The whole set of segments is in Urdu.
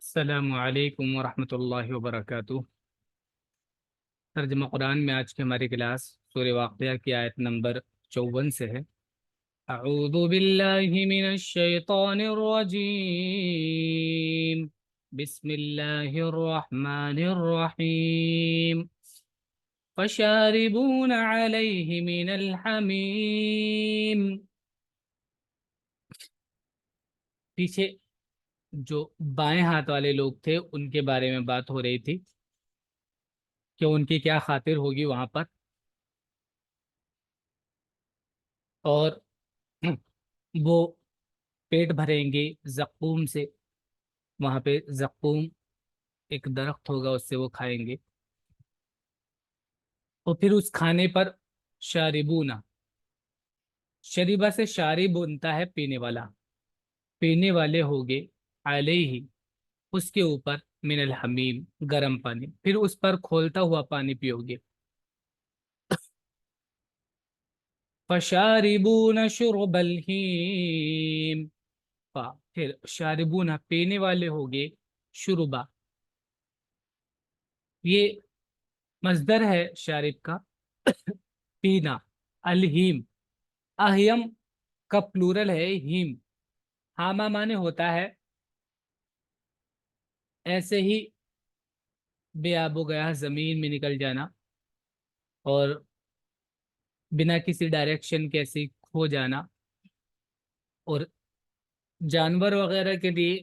السلام علیکم ورحمۃ اللہ وبرکاتہ۔ ترجمہ قرآن میں آج کی ہماری کلاس سورہ واقعہ کی آیت نمبر 54 سے ہے۔ اعوذ باللہ من الشیطان الرجیم، بسم اللہ الرحمن الرحیم، فشاربون علیہ من الحمیم۔ پیچھے جو بائیں ہاتھ والے لوگ تھے ان کے بارے میں بات ہو رہی تھی کہ ان کی کیا خاطر ہوگی وہاں پر، اور وہ پیٹ بھریں گے زقوم سے۔ وہاں پہ زقوم ایک درخت ہوگا، اس سے وہ کھائیں گے، اور پھر اس کھانے پر شاربونا، شریبہ سے شارب بنتا ہے پینے والا، پینے والے ہوگے علیہ اس کے اوپر من الحمیم گرم پانی، پھر اس پر کھولتا ہوا پانی پیو گے۔ فشاربون شرب الہیم، پھر شاربون پینے والے ہوگے، شربا یہ مصدر ہے شارب کا، پینا، الہیم اہیم کا پلورل ہے ہیم، ہاما مانے ہوتا ہے ایسے ہی بے آب و گیا زمین میں نکل جانا اور بنا کسی ڈائریکشن کے ایسے ہی کھو جانا، اور جانور وغیرہ کے لیے،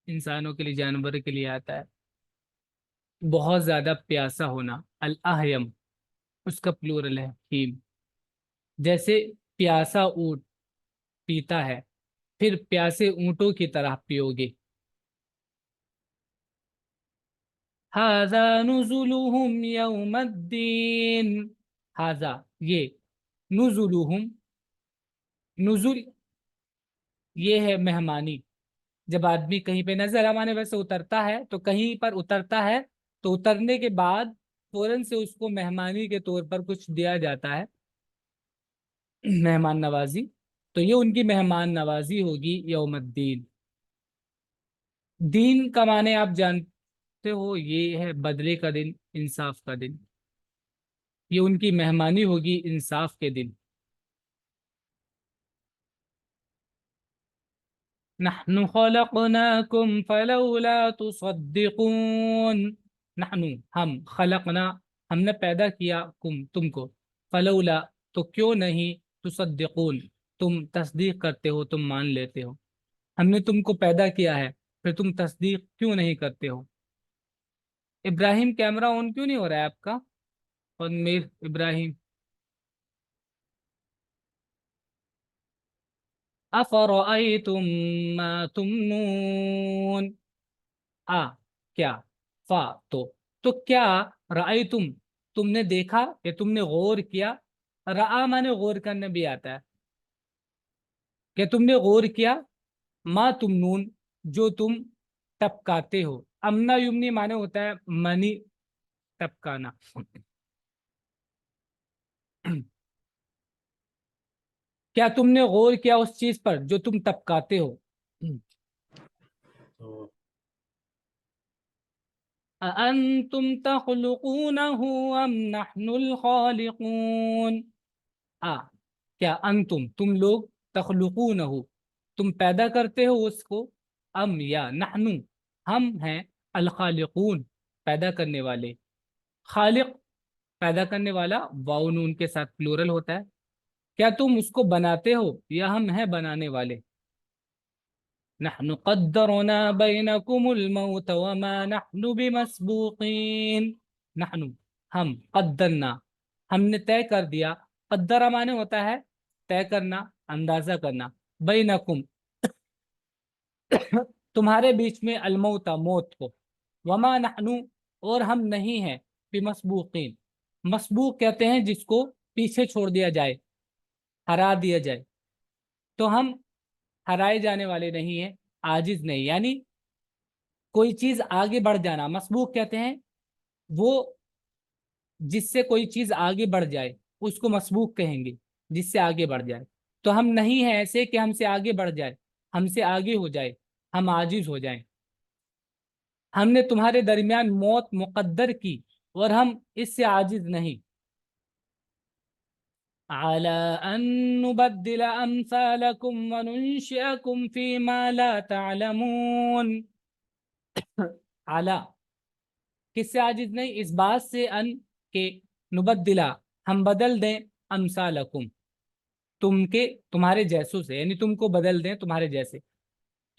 انسانوں کے لیے، جانور کے لیے آتا ہے بہت زیادہ پیاسا ہونا، الاہیم اس کا پلورل ہے ہیم۔ جیسے پیاسا اونٹ پیتا ہے، پھر پیاسے اونٹوں کی طرح پیو گے۔ ھذا نزلهم یوم الدین، ھذا یہ، نزلهم نزل یہ ہے مہمانی، جب آدمی کہیں پہ نزل ہمانے ویسے اترتا ہے تو کہیں پر اترتا ہے تو اترنے کے بعد فوراً سے اس کو مہمانی کے طور پر کچھ دیا جاتا ہے، مہمان نوازی، تو یہ ان کی مہمان نوازی ہوگی یوم الدین۔ دین کا معنی آپ جانتے ہو، یہ ہے بدلے کا دن، انصاف کا دن، یہ ان کی مہمانی ہوگی انصاف کے دن۔ نحن خلقناکم فلولا تصدقون، نحن ہم، خلقنا ہم نے پیدا کیا، تم کو، فلولا تو کیوں نہیں، تصدقون تم تصدیق کرتے ہو، تم مان لیتے ہو، ہم نے تم کو پیدا کیا ہے پھر تم تصدیق کیوں نہیں کرتے ہو۔ ابراہیم کیمرہ آن کیوں نہیں ہو رہا ہے آپ کا؟ اور میر ابراہیم، افرأیتم ما تمنون، کیا، تو کیا، رأیتم تم نے دیکھا یا تم نے غور کیا، رآ مانے غور کرنے بھی آتا ہے، کہ تم نے غور کیا، ما تمنون جو تم ٹپکاتے ہو، امنا یمنی مانے ہوتا ہے منی ٹپکانا، کیا تم نے غور کیا اس چیز پر جو تم ٹپکاتے ہو۔ أأنتم تخلقونه أم نحن الخالقون، کیا انتم تم لوگ، تخلقونہ تم پیدا کرتے ہو اس کو، ام یا نحن ہم ہیں، الخالقون پیدا کرنے والے، خالق پیدا کرنے والا واو نون کے ساتھ پلورل ہوتا ہے، کیا تم اس کو بناتے ہو یا ہم ہیں بنانے والے۔ نحن قدرنا بینکم الموت وما نحن بمسبوقین، نحن ہم، قدرنا ہم نے طے کر دیا، قدر مانے ہوتا ہے طے کرنا، اندازہ کرنا، بینکم تمہارے بیچ میں، الموت موت کو، وما نحن اور ہم نہیں ہیں، بمسبوقین مسبوق کہتے ہیں جس کو پیچھے چھوڑ دیا جائے، ہرا دیا جائے، تو ہم ہرائے جانے والے نہیں ہیں، عاجز نہیں، یعنی کوئی چیز آگے بڑھ جانا، مسبوق کہتے ہیں وہ جس سے کوئی چیز آگے بڑھ جائے اس کو مسبوق کہیں گے، جس سے آگے بڑھ جائے، تو ہم نہیں ہیں ایسے کہ ہم سے آگے بڑھ جائے، ہم سے آگے ہو جائے، ہم عاجز ہو جائیں۔ ہم نے تمہارے درمیان موت مقدر کی اور ہم اس سے عاجز نہیں. على أن نبدل أمثالكم وننشئكم فيما لا تعلمون. على کس سے عاجز نہیں؟ اس بات سے ان کہ نبدلا ہم بدل دیں امثالکم تمہارے جیسوں سے، یعنی تم کو بدل دیں تمہارے جیسے،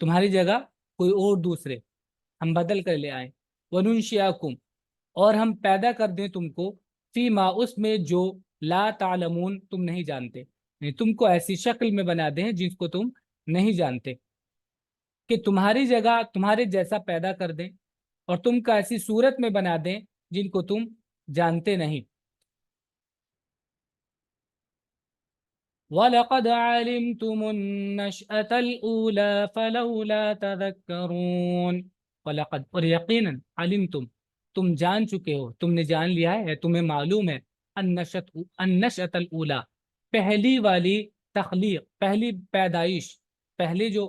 تمہاری جگہ کوئی اور دوسرے ہم بدل کر لے آئیں. وننشئکم اور ہم پیدا کر دیں تم کو فی ما اس میں جو لا تعلمون تم نہیں جانتے، یعنی تم کو ایسی شکل میں بنا دیں جس کو تم نہیں جانتے، کہ تمہاری جگہ تمہارے جیسا پیدا کر دیں اور تم کو ایسی صورت میں بنا دیں جن کو تم جانتے نہیں. وَلَقَدْ عَلِمْتُمُ النَّشْأَةَ الْأُولَى فَلَوْلَا تَذَكَّرُونَ. وَلَقَدْ اور یقیناً علمتم تم جان چکے ہو، تم نے جان لیا ہے، تمہیں معلوم ہے النشأۃ الاولی پہلی والی تخلیق، پہلی پیدائش، پہلی جو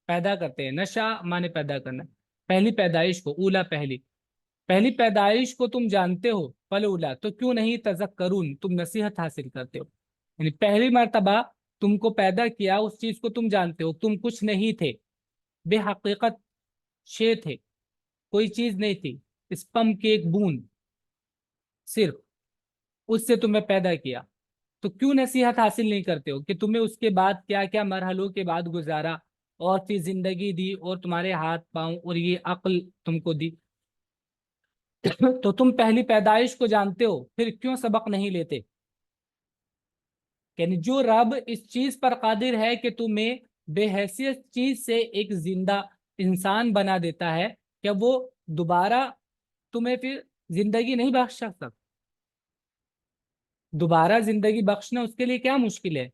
پیدا کرتے ہیں، نشا مانے پیدا کرنا، پہلی پیدائش کو، اولا پہلی پیدائش کو تم جانتے ہو، فلولا تو کیوں نہیں تذکرون تم نصیحت حاصل کرتے ہو. یعنی پہلی مرتبہ تم کو پیدا کیا اس چیز کو تم جانتے ہو، تم کچھ نہیں تھے، بے حقیقت شے تھے، کوئی چیز نہیں تھی، اسپم کی ایک بوند صرف، اس سے تمہیں پیدا کیا، تو کیوں نصیحت حاصل نہیں کرتے ہو کہ تمہیں اس کے بعد کیا کیا مرحلوں کے بعد گزارا، اور چیز زندگی دی اور تمہارے ہاتھ پاؤں اور یہ عقل تم کو دی. تو تم پہلی پیدائش کو جانتے ہو، پھر کیوں سبق نہیں لیتے؟ یعنی جو رب اس چیز پر قادر ہے کہ تمہیں بے حیثیت چیز سے ایک زندہ انسان بنا دیتا ہے، کیا وہ دوبارہ تمہیں پھر زندگی نہیں بخش سکتا؟ دوبارہ زندگی بخشنا اس کے لیے کیا مشکل ہے؟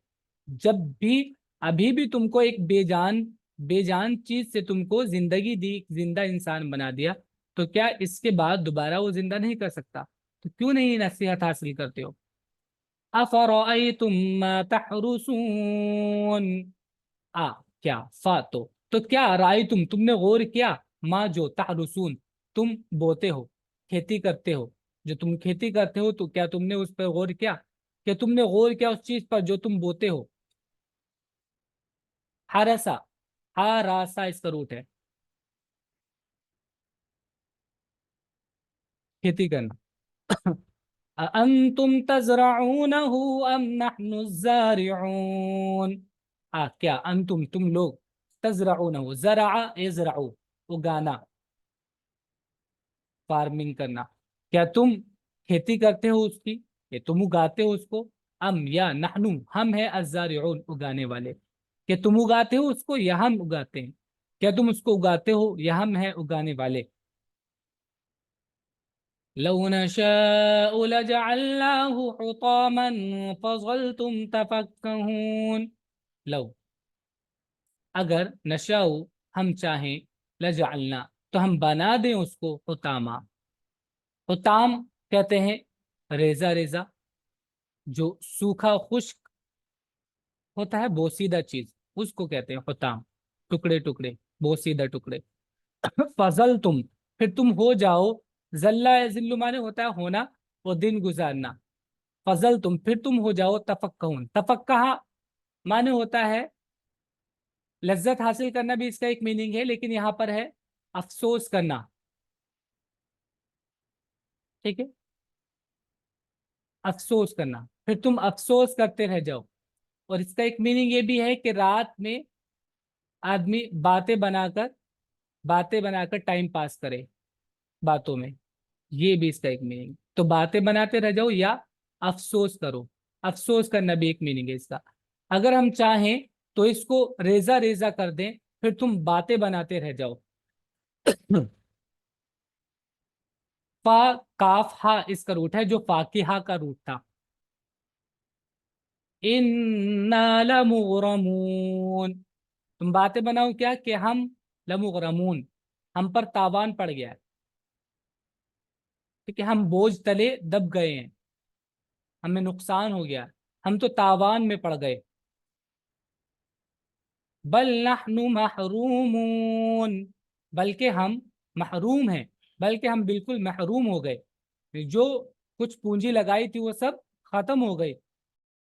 جب بھی ابھی بھی تم کو ایک بے جان چیز سے تم کو زندگی دی، زندہ انسان بنا دیا، تو کیا اس کے بعد دوبارہ وہ زندہ نہیں کر سکتا؟ تو کیوں نہیں نصیحت حاصل کرتے ہو؟ افرأیتم ما تحرسون. کیا تو کیا رأیتم تم نے غور کیا، ما جو تحرسون تم بوتے ہو، کھیتی کرتے ہو، جو تم کھیتی کرتے ہو، تو کیا تم نے اس پر غور کیا؟ کہ تم نے غور کیا اس چیز پر جو تم بوتے ہو؟ حرسا، ہاراسا اس کا روٹ ہے، کھیتی کرنا. أأنتم تزرعونه أم نحن الزارعون. کیا انتم تم لوگ تزرعونه، زرع یزرعو اگانا، فارمنگ کرنا، کیا تم کھیتی کرتے ہو اس کی، یا تم اگاتے ہو اس کو؟ ام یا نحنو ہم ہے الزارعون اگانے والے، کہ تم اگاتے ہو اس کو یا ہم اگاتے ہیں؟ کیا تم اس کو اگاتے ہو یا ہم ہیں اگانے والے؟ لو نشاء لجعلناه حطاما فظلتم تفكهون. لو اگر نشاء ہم چاہیں، لجعلنا تو ہم بنا دیں اس کو حطاما. حطام کہتے ہیں ریزہ ریزہ، جو سوکھا خشک ہوتا ہے، بوسیدہ چیز، اس کو کہتے ہیں حطام، ٹکڑے ٹکڑے، بوسیدہ ٹکڑے. فضل تم پھر تم ہو جاؤ، ذلہ ذل مانے ہوتا ہے ہونا اور دن گزارنا، فضل تم پھر تم ہو جاؤ تفکہون. تفکہ مانے ہوتا ہے لذت حاصل کرنا، بھی اس کا ایک میننگ ہے، لیکن یہاں پر ہے افسوس کرنا. ٹھیک ہے، افسوس کرنا، پھر تم افسوس کرتے رہ جاؤ. اور اس کا ایک میننگ یہ بھی ہے کہ رات میں آدمی باتیں بنا کر ٹائم پاس کرے باتوں میں، یہ بھی اس کا ایک میننگ. تو باتیں بناتے رہ جاؤ یا افسوس کرو، افسوس کرنا بھی ایک میننگ ہے اس کا. اگر ہم چاہیں تو اس کو ریزہ ریزہ کر دیں، پھر تم باتیں بناتے رہ جاؤ. فا کاف ہا اس کا روٹ ہے، جو فاقیہ کا روٹ تھا. انا لمغرمون تم باتیں بناؤ کیا کہ ہم لمغرمون ہم پر تاوان پڑ گیا ہے، کہ ہم بوجھ تلے دب گئے ہیں، ہمیں نقصان ہو گیا، ہم تو تاوان میں پڑ گئے. بل نحن محرومون بلکہ ہم محروم ہیں، بلکہ ہم بالکل محروم ہو گئے، جو کچھ پونجی لگائی تھی وہ سب ختم ہو گئی،